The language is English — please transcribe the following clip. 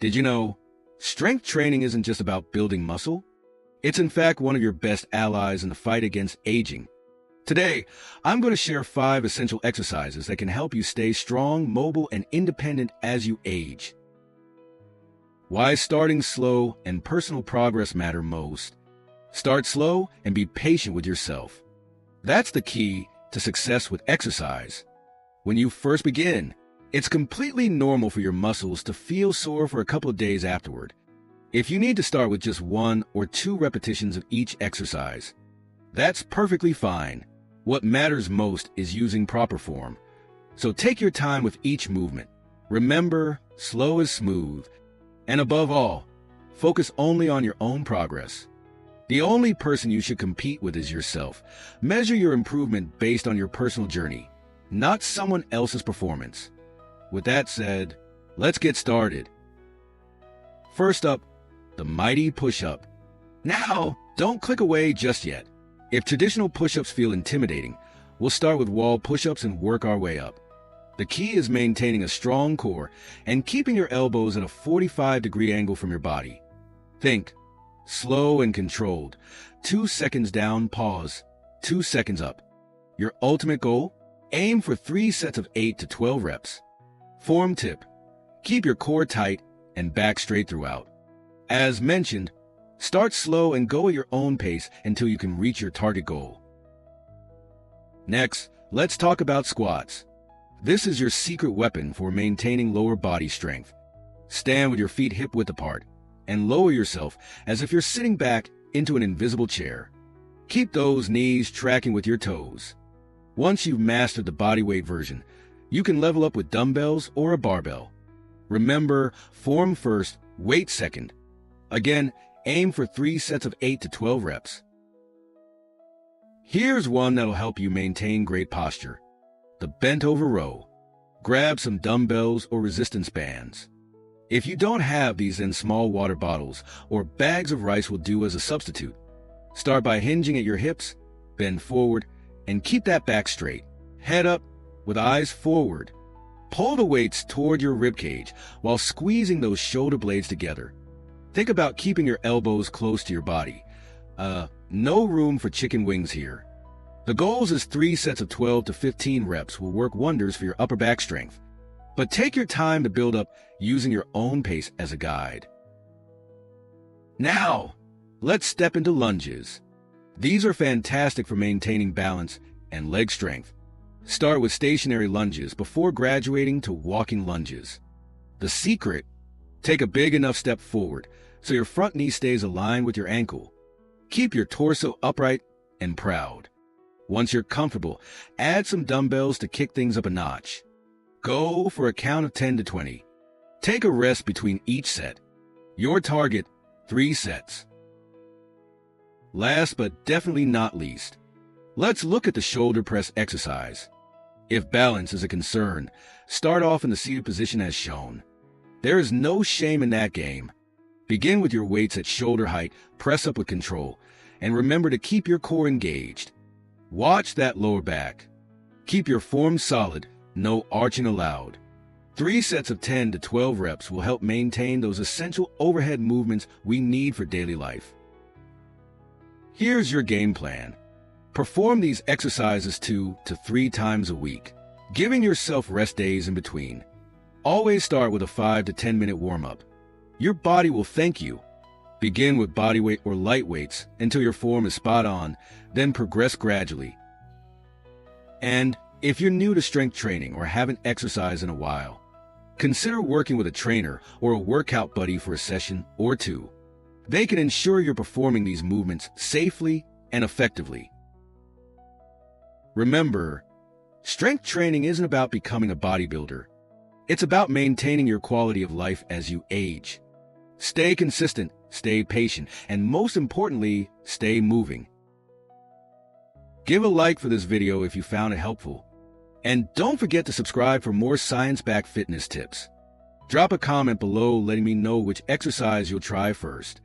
Did you know, strength training isn't just about building muscle? It's in fact one of your best allies in the fight against aging. Today, I'm going to share 5 essential exercises that can help you stay strong, mobile, and independent as you age. Why starting slow and personal progress matter most. Start slow and be patient with yourself. That's the key to success with exercise. When you first begin, it's completely normal for your muscles to feel sore for a couple of days afterward. If you need to start with just 1 or 2 repetitions of each exercise, that's perfectly fine. What matters most is using proper form. So take your time with each movement. Remember, slow is smooth. And above all, focus only on your own progress. The only person you should compete with is yourself. Measure your improvement based on your personal journey, not someone else's performance. With that said, let's get started. First up, the mighty push-up. Now, don't click away just yet. If traditional push-ups feel intimidating, we'll start with wall push-ups and work our way up. The key is maintaining a strong core and keeping your elbows at a 45-degree angle from your body. Think, slow and controlled. 2 seconds down, pause. 2 seconds up. Your ultimate goal? Aim for 3 sets of 8 to 12 reps. Form tip: keep your core tight and back straight throughout. As mentioned, start slow and go at your own pace until you can reach your target goal. Next, let's talk about squats. This is your secret weapon for maintaining lower body strength. Stand with your feet hip-width apart and lower yourself as if you're sitting back into an invisible chair. Keep those knees tracking with your toes. Once you've mastered the bodyweight version, you can level up with dumbbells or a barbell. Remember, form first, weight second. Again, aim for 3 sets of 8 to 12 reps. Here's one that'll help you maintain great posture: the bent over row. Grab some dumbbells or resistance bands. If you don't have these, then small water bottles or bags of rice will do as a substitute. Start by hinging at your hips, bend forward, and keep that back straight. Head up with eyes forward. Pull the weights toward your ribcage while squeezing those shoulder blades together. Think about keeping your elbows close to your body. No room for chicken wings here. The goals is 3 sets of 12 to 15 reps will work wonders for your upper back strength. But take your time to build up using your own pace as a guide. Now, let's step into lunges. These are fantastic for maintaining balance and leg strength. Start with stationary lunges before graduating to walking lunges. The secret: take a big enough step forward so your front knee stays aligned with your ankle. Keep your torso upright and proud. Once you're comfortable, add some dumbbells to kick things up a notch. Go for a count of 10 to 20. Take a rest between each set. Your target: 3 sets. Last but definitely not least, let's look at the shoulder press exercise. If balance is a concern, start off in the seated position as shown. There is no shame in that game. Begin with your weights at shoulder height, press up with control, and remember to keep your core engaged. Watch that lower back. Keep your form solid, no arching allowed. 3 sets of 10 to 12 reps will help maintain those essential overhead movements we need for daily life. Here's your game plan. Perform these exercises 2 to 3 times a week, giving yourself rest days in between. Always start with a 5 to 10 minute warm-up. Your body will thank you. Begin with bodyweight or light weights until your form is spot on, then progress gradually. And if you're new to strength training or haven't exercised in a while, consider working with a trainer or a workout buddy for a session or 2. They can ensure you're performing these movements safely and effectively. Remember, strength training isn't about becoming a bodybuilder. It's about maintaining your quality of life as you age. Stay consistent, stay patient, and most importantly, stay moving. Give a like for this video if you found it helpful. And don't forget to subscribe for more science-backed fitness tips. Drop a comment below letting me know which exercise you'll try first.